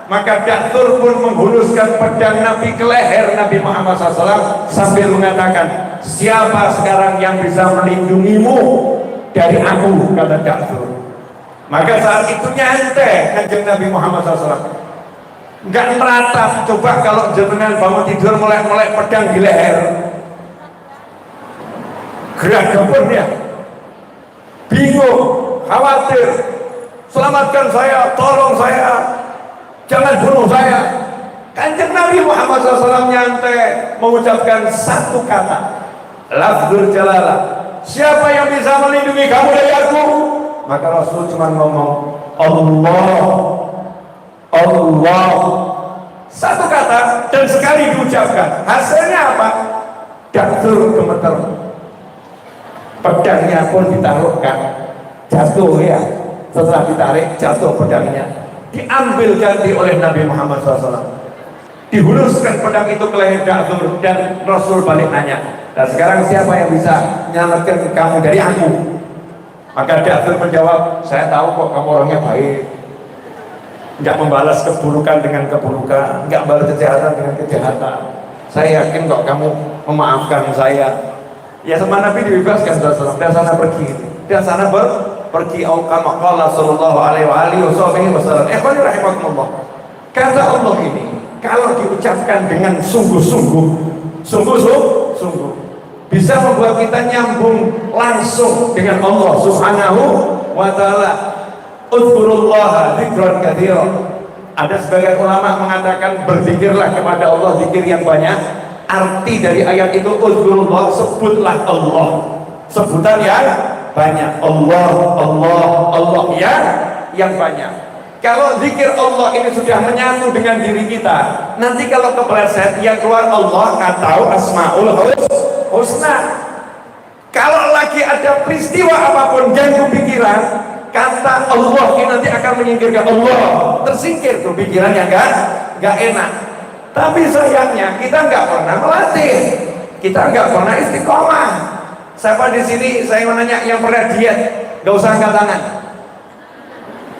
Speaker 1: maka Da'thur pun menghuluskan pedang Nabi ke leher Nabi Muhammad SAW sambil mengatakan, siapa sekarang yang bisa melindungimu dari aku, kata Da'thur. Maka saat itu nyantai Kanjeng Nabi Muhammad SAW, nggak meratap. Coba kalau jenengan bangun tidur mulai pedang di leher, gerak gempur dia, bingung, khawatir, selamatkan saya, tolong saya, jangan bunuh saya. Kanjeng Nabi Muhammad SAW nyantai mengucapkan satu kata, lafzul jalalah, siapa yang bisa melindungi kamu dari aku? Maka Rasul cuma ngomong Allah, Allah, satu kata dan sekali diucapkan. Hasilnya apa? Da'thur gemeter, pedangnya pun ditaruhkan, jatuh ya. Setelah ditarik jatuh pedangnya, diambil ganti oleh Nabi Muhammad SAW. Dihuluskan pedang itu ke leher Da'thur dan Rasul balik nanya, dan sekarang siapa yang bisa menyelamatkan kamu dari aku? Maka Da'thur menjawab, saya tahu kok kamu orangnya baik, nggak membalas keburukan dengan keburukan, nggak balas kejahatan dengan kejahatan. Saya yakin kok kamu memaafkan saya. Ya sama Nabi dibebaskan dan sana pergi, dan sana pergi. Kama qala sallallahu alaihi wasallam. Ikhwani rahimakumullah. Kata Allah ini kalau diucapkan dengan sungguh-sungguh, bisa membuat kita nyambung langsung dengan Allah Subhanahu wa ta'ala. Udzurullaha dzikran katsiran. Ada sebagian ulama mengatakan berzikirlah kepada Allah zikir yang banyak. Arti dari ayat itu udzurullah, sebutlah Allah, sebutan yang banyak. Allah, Allah, Allah ya, yang banyak. Kalau zikir Allah ini sudah menyatu dengan diri kita, nanti kalau kepleset yang keluar Allah atau Asmaul Husna. Kalau lagi ada peristiwa apapun ganggu pikiran, kata Allah ini nanti akan menyingkirkan Allah, tersingkir tuh pikiran yang nggak enak. Tapi sayangnya kita nggak pernah melatih, kita nggak pernah istiqomah. Siapa di sini saya mau nanya yang pernah diet? Nggak usah angkat tangan.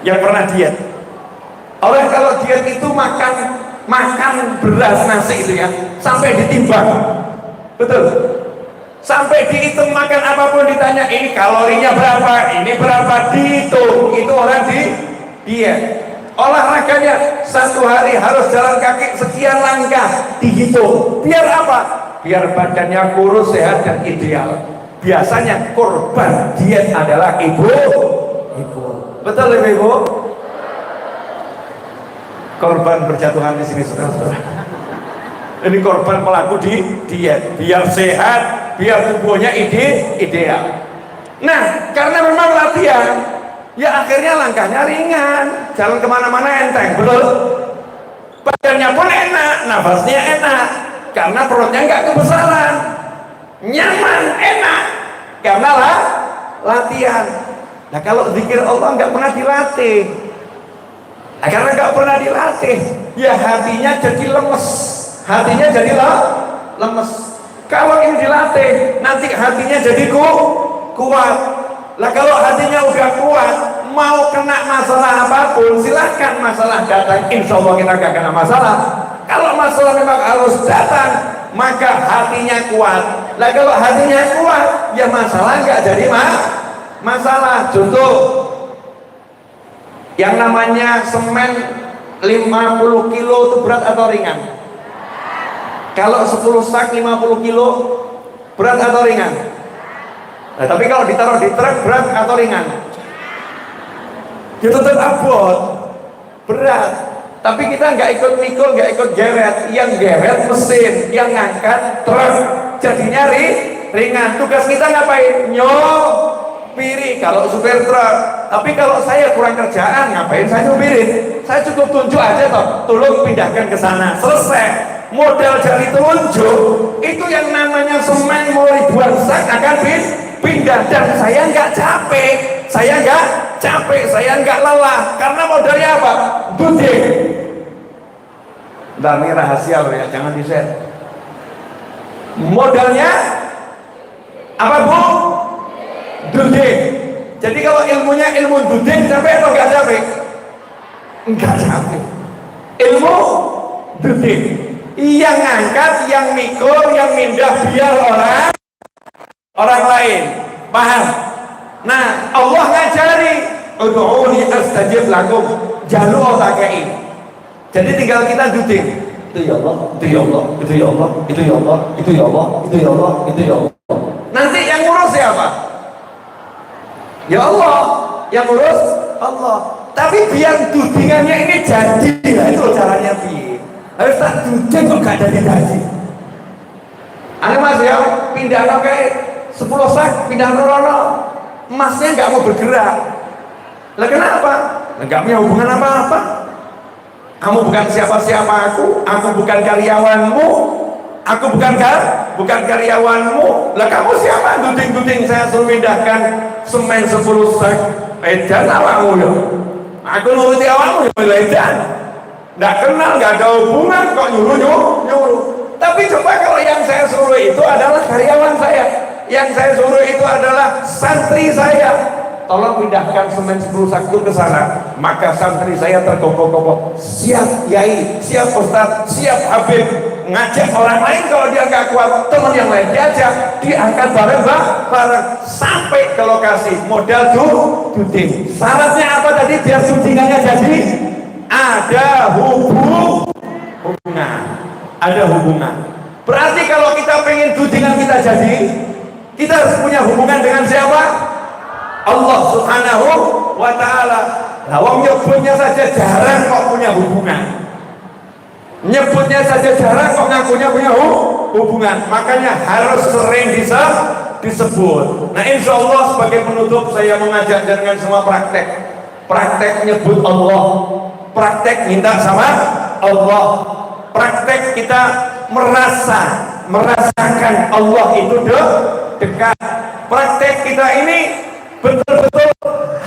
Speaker 1: Yang pernah diet? Orang kalau diet itu makan beras nasi itu ya, sampai ditimbang, betul? Sampai dihitung makan apapun ditanya ini kalorinya berapa, ini berapa, dihitung. Itu orang diet. Olahraganya satu hari harus jalan kaki sekian langkah, dihitung. Biar apa? Biar badannya kurus, sehat dan ideal. Biasanya korban diet adalah ibu. Betul ibu? Korban berjatuhan di sini saudara-saudara. Ini korban pelaku di diet, biar sehat, biar tubuhnya ideal. Nah, karena memang latihan, ya akhirnya langkahnya ringan, jalan kemana-mana enteng, betul? Badannya pun enak, nafasnya enak, karena perutnya nggak kebesaran, nyaman, enak, karena latihan. Nah kalau zikir Allah nggak pernah dilatih, nah, karena nggak pernah dilatih, ya hatinya jadi lemes, hatinya jadi lemes. Kalau ini dilatih, nanti hatinya jadi kuat. Lah kalau hatinya udah kuat, mau kena masalah apapun, silahkan masalah datang, insya Allah kita gak kena masalah. Kalau masalah memang harus datang, maka hatinya kuat. Lah kalau hatinya kuat, ya masalah nggak jadi masalah. Contoh, yang namanya semen 50 kilo itu berat atau ringan? Kalau 10 sak 50 kilo berat atau ringan? Nah, tapi kalau ditaruh di truk berat atau ringan? Ya tetap abot, berat. Tapi kita nggak ikut mikul, nggak ikut geret. Yang geret mesin, yang ngangkat truk, jadinya ringan. Tugas kita ngapain? Nyopiri kalau supir truk. Tapi kalau saya kurang kerjaan, ngapain saya nyupirin? Saya cukup tunjuk aja toh, tolong pindahkan ke sana, selesai. Modal jari telunjuk itu yang namanya semen mau ribuan sak akan pindah, dan saya nggak capek, saya nggak lelah, karena modalnya apa? Duding. Nah, ini rahasia loh ya, jangan di-share. Modalnya apa bu? Duding. Jadi kalau ilmunya ilmu duding, capek atau nggak capek? Nggak capek. Ilmu duding, yang ngangkat, yang mikul, yang mindah biar orang lain paham. Nah, Allah ngajari ud'uni astajib lakum, jalu otakei. Jadi tinggal kita duding, itu ya Allah, itu ya Allah, itu ya Allah, itu ya Allah, itu ya Allah, itu ya Allah, itu ya Allah. Nanti yang ngurus siapa? Ya Allah, yang ngurus Allah. Tapi biar dudingannya ini jadi, nah itu caranya piye? Harus tak duding kok gak jadi. Ane mas ya, pindah kayak 10 sak, pindah rono, emasnya nggak mau bergerak. Lah kenapa? Nggak punya hubungan apa-apa. Kamu bukan siapa-siapa aku bukan karyawanmu, aku bukan karyawanmu. Lah kamu siapa? Duding-duding saya suruh pindahkan semen 10 sak. Edan awakmu ya. Aku nuruti awakmu ya, edan. Nggak kenal, nggak ada hubungan kok nyuruh. Tapi coba kalau yang saya suruh itu adalah karyawan saya, yang saya suruh itu adalah santri saya. Tolong pindahkan semen 10 sak ke sana. Maka santri saya terkokok-kokok. Siap Yai, siap Ustaz, siap Habib. Ngajak orang lain kalau dia nggak kuat, teman yang lain diajak, diangkat bareng sampai ke lokasi. Modal duding. Syaratnya apa tadi biar dudingannya jadi? Ada hubungan. Ada hubungan. Berarti kalau kita pengen dudingan kita jadi, kita harus punya hubungan dengan siapa? Allah Subhanahu wa ta'ala. Nah, wong nyebutnya saja jarang kok punya hubungan. Nyebutnya saja jarang kok ngakunya punya hubungan. Makanya harus sering disebut. Nah, insya Allah sebagai penutup saya mengajak dengan semua praktek nyebut Allah, praktek minta sama Allah, praktek kita merasakan Allah itu dekat. Praktek kita ini betul-betul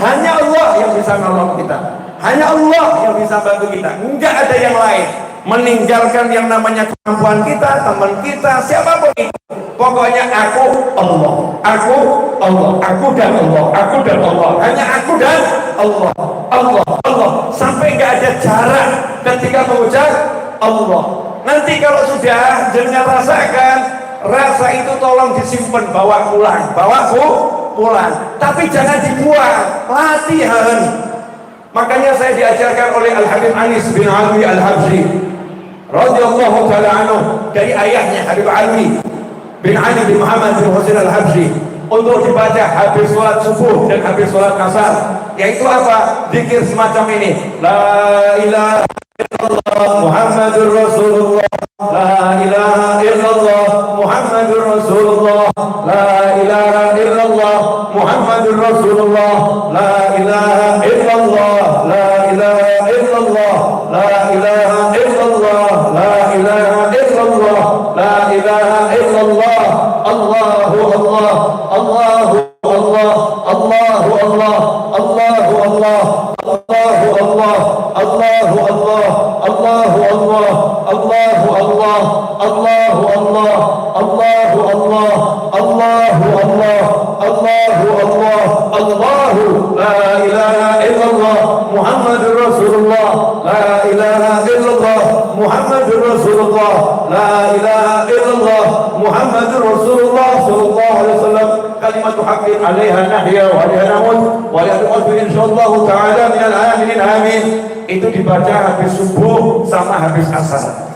Speaker 1: hanya Allah yang bisa nolong kita, hanya Allah yang bisa bantu kita, enggak ada yang lain. Meninggalkan yang namanya kemampuan kita, teman kita, siapapun itu, pokoknya aku Allah, aku dan Allah, hanya aku dan Allah, sampai enggak ada jarak ketika mengucap Allah. Nanti kalau sudah jenengan rasakan, rasa itu tolong disimpan, bawa pulang, tapi jangan dibuang, latihan. Makanya saya diajarkan oleh Al-Habib Anis bin Alwi Al-Habsyi radhiyallahu ta'ala anhu, dari ayahnya Habib Alwi bin Ali bin Muhammad bin Husain Al-Habsyi, untuk dibaca habis sholat subuh dan habis sholat asar, yaitu apa? Zikir semacam ini: La ilaha illallah Muhammadur Rasulullah, La ilaha illallah Muhammadur Rasulullah, La ilaha illallah Muhammadur Rasulullah, La ilaha illallah, La ilaha illallah, La ilaha illallah, La ilaha illallah, La ilaha illallah, Allahu Allah, Allahu Allah, Allahu Allah, Allahu Allah, Allahu Allah, Allahu Allah, Allahu Allah, Allahu Allah, Allahu Allah, Allahu Allah, Allahu Allah, Allahu Allah, Allahu, La ilaha illallah Muhammadur Rasulullah, La ilaha illallah Muhammadur Rasulullah, La ilaha illallah Muhammadur Rasulullah sallallahu alaihi wasallam. Kalimatu haqqin 'alaiha nahya wa 'alaiha namut wa la tuqadu insyaallah taala minal aminin amin. Itu dibaca habis subuh sama habis asar.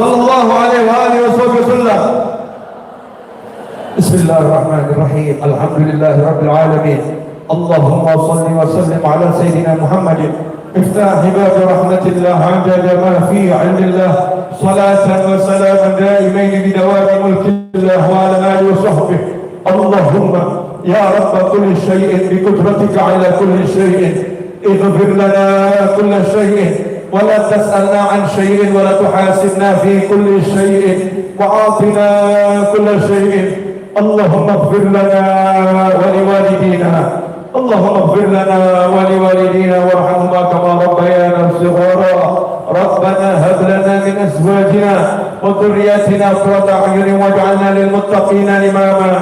Speaker 1: sallallahu alaihi wa alihi wasallam. Bismillahirrahmanirrahim. Alhamdulillahirabbil alamin. Allahumma shalli wa sallim ala sayyidina Muhammadin miftah bab rahmatillah adada ma fi 'indillah salatan wa salaman daimain bi dawami mulkillah wa ala alihi wa sahbihi. Allahumma ya rabb kulli shay'in bi qudratika ala kulli shay'in ighfir lana kulla shay'in ولا تسألنا عن شيء ولا تحاسبنا في كل شيء وعاطنا كل شيء. اللهم اغفر لنا ولوالدينا اللهم اغفر لنا ولوالدينا وارحمهما كما ربيانا صغارا. ربنا هب لنا من ازواجنا وذرياتنا قرة اعين واجعلنا للمتقين اماما.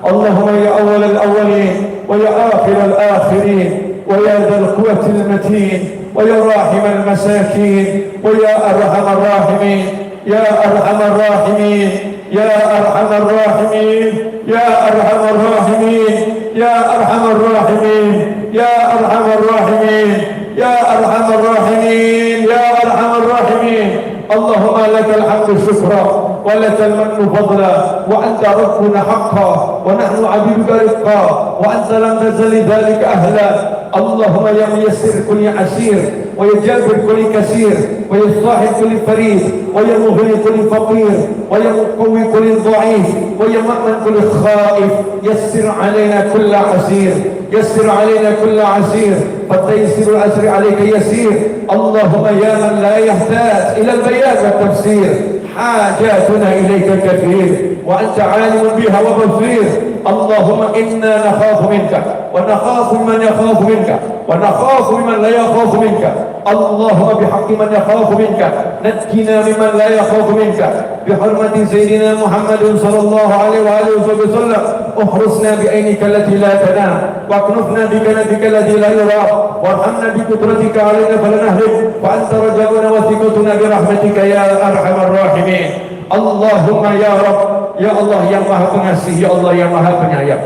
Speaker 1: اللهم يا اول الاولين ويا اخر الاخرين ويا ذا القوة المتين ويا راحم المساكين ويا أرحم الراحمين يا أرحم الراحمين يا أرحم الراحمين يا أرحم الراحمين يا أرحم الراحمين يا أرحم الراحمين يا أرحم الراحمين يا أرحم الراحمين. اللهم لك الحمد شكرا ولك المن فضلا وأنت ربنا حقا ونحن عبيدك رقا وأنت لم تزل ذلك أهلا. اللهم يا ميسر كل عسير ويا جابر كل كثير ويا صاحب كل فريد ويا مغني كل فقير ويا مقوي كل ضعيف ويا مأمن كل خائف. يسر علينا كل عسير يسر علينا كل عسير فالتيسير العسر عليك يسير. اللهم يا من لا يحتاج إلى البيان والتفسير حاجاتنا إليك كثير وأنت عالم بها وبصير. اللهم إنا نخاف منك ونخاف من يخاف منك ونخاف ممن لا يخاف منك. اللهم بحق من يخاف منك نجنا ممن لا يخاف منك بحرمة سيدنا محمد صلى الله عليه وآله وسلم. احرسنا بعينك التي لا تنام واكنفنا بكنفك الذي لا يرى وارحمنا بقدرتك علينا فلا نهلك فأنت رجاؤنا وثقتنا برحمتك يا أرحم الراحمين. اللهم ya Rabb, ya Allah yang maha pengasih, ya Allah yang maha penyayang,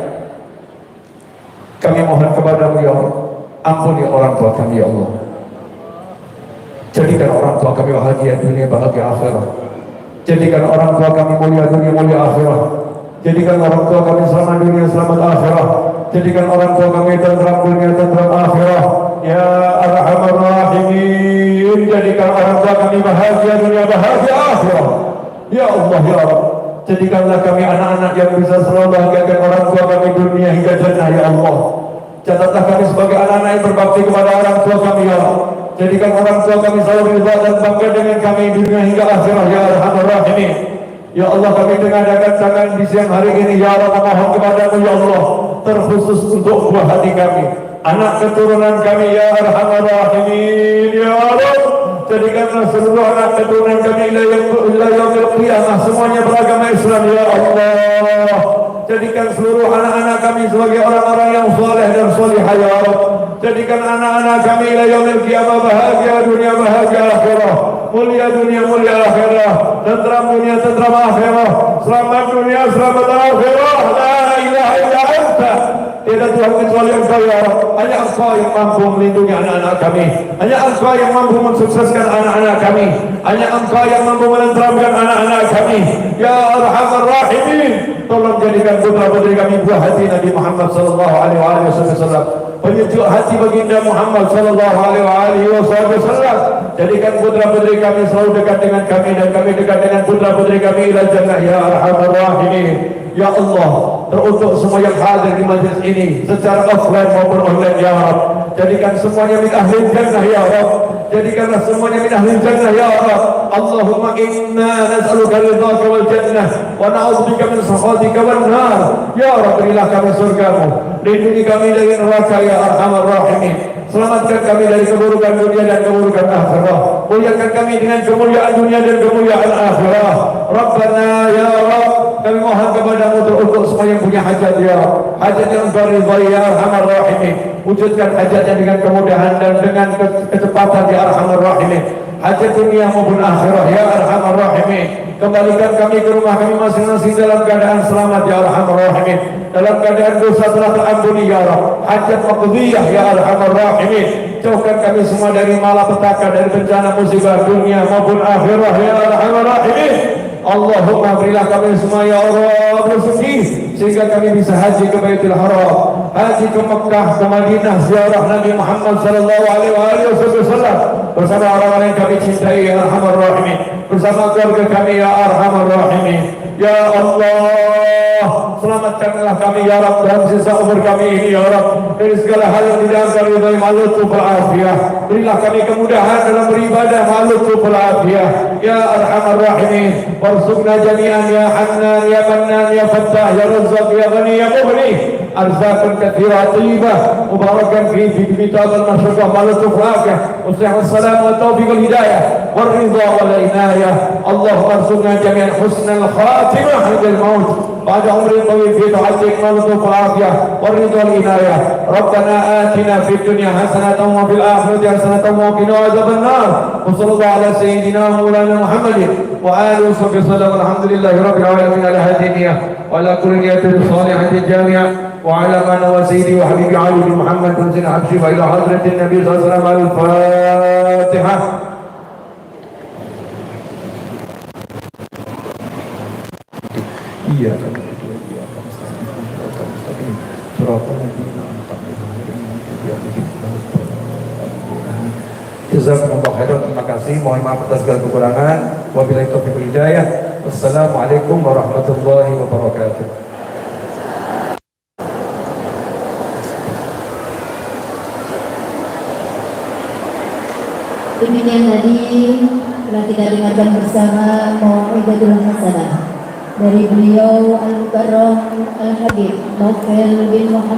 Speaker 1: kami mohon kepadamu ya Allah, ampuni orang tua kami ya Allah, jadikan orang tua kami bahagia dunia bahagia akhirat, jadikan orang tua kami mulia dunia mulia akhirat, jadikan orang tua kami selamat dunia selamat akhirat, jadikan orang tua kami tentram dunia tentram akhirat ya Arhamar Rahimin. Jadikan orang tua kami bahagia dunia bahagia akhirat ya Allah ya Rabb. Jadikanlah kami anak-anak yang bisa selalu bahagiakan orang tua kami dunia hingga jannah ya Allah. Catatlah kami sebagai anak-anak yang berbakti kepada orang tua kami ya Allah. Jadikan orang tua kami selalu ridha dan bangga dengan kami dunia hingga akhirat ya Arhamar Rahimin. Ya Allah, kami mengadakan tangan di siang hari ini ya Allah, mohon kepadamu ya Allah, terkhusus untuk buah hati kami, anak keturunan kami ya Arhamar Rahimin ya Allah. Jadikanlah seluruh anak keturunan kami ila yaumil qiyamah semuanya beragama Islam ya Allah. Jadikan seluruh anak-anak kami sebagai orang-orang yang saleh dan salihah ya Allah. Jadikan anak-anak kami ila yaumil qiyamah bahagia dunia bahagia akhirat, mulia dunia mulia akhirat, tentram dunia tentram akhirat, selamat dunia selamat akhirat. La ilaha illa anta, tidak Tuhan kecuali Engkau ya Allah. Hanya Engkau yang mampu melindungi anak-anak kami, hanya Engkau yang mampu mensukseskan anak-anak kami, hanya Engkau yang mampu menenteramkan anak-anak kami ya Arhamar Rahimin. Tolong jadikan putra-putri kami buah hati Nabi Muhammad sallallahu alaihi wasallam, penyejuk hati baginda Muhammad sallallahu alaihi wasallam. Jadikan putra-putri kami selalu dekat dengan kami dan kami dekat dengan putra-putri kami ila jannah ya Arhamar Rahimin. Ya Allah, teruntuk semua yang hadir di majlis ini secara offline maupun online ya Rabb, jadikan semuanya min ahli jannah ya Rabb, jadikanlah semuanya min ahli jannah ya Rabb. Allahumma inna nas'aluka ridhaka wal jannah wa na'udzubika min sakhatika wan nar. Ya Rabb, berilah kami surgamu, lindungi kami dari neraka ya Arhamar Rahimin. Selamatkan kami dari keburukan dunia dan keburukan akhirat, muliakan kami dengan kemuliaan dunia dan kemuliaan akhirat. Rabbana ya Rabb
Speaker 2: kami mohon kepadamu untuk semua yang punya hajat ya Rabb, hajat yang beridhai ya Arhamar Rahimin, wujudkan hajatnya dengan kemudahan dan dengan kecepatan ya Arhamar Rahimin, hajat dunia maupun akhirat ya Arhamar Rahimin. Kembalikan kami ke rumah kami masing-masing dalam keadaan selamat ya Arhamar Rahimin, dalam keadaan dosa telah terampuni ya Rabb, hajat maqdiyah ya Arhamar Rahimin. Jauhkan kami semua dari malapetaka, dari bencana musibah dunia maupun akhirat ya Arhamar Rahimin. Allahumma berilah kami semua ya Allah rezeki sehingga kami bisa haji ke Baitul Haram, haji ke Mekah, ke Madinah, ziarah Nabi Muhammad sallallahu alaihi wasallam bersama orang-orang yang kami cintai ya Arhamar Rahimin, bersama keluarga kami ya Arhamar Rahimin. Ya Allah, selamatkanlah kami ya Rabb dalam sisa umur kami ini ya Rabb dari segala hal yang tidak kami ridhai, malutuf al-afiyah. Berilah kami kemudahan dalam beribadah, malutuf al-afiyah ya Arhamar Rahimin. Warzuqna jami'an ya Hannan ya Mannan ya Fattah ya Razzaq ya Ghani ya Mughni, arzaqan katsira thayyibah mubarakan fi kitabal masyraqah malutuf al-afiyah, ushihas salam wa taufiq al-hidayah wal ridha wal inayah. Allahumma arzuqna jami'an husnal khatimah indal maut بعد عمر طويل في طاعتك واللطف والعافية والرضا والعناية. ربنا آتنا في الدنيا حسنة وفي الآخرة حسنة وقنا عذاب النار. وصلى الله على سيدنا مولانا محمد وآله وصحبه وسلم. الحمد لله رب العالمين على هذه النية وعلى كل نية صالحة جامعة وعلى ما نوى سيدي وحبيبي علي بن محمد بن زين حبشي إلى حضرة النبي صلى الله عليه وسلم. الفاتحة. Iya. Jazakumullah khairan, terima kasih. Mohon maaf atas segala kekurangan. Wabillahi taufiq wal hidayah. Wassalamualaikum warahmatullahi wabarakatuh.
Speaker 3: Demikian tadi telah kita dengarkan bersama Mau'izatul Hasanah dari beliau Al-Mukarram Al-Habib Novel bin Muhammad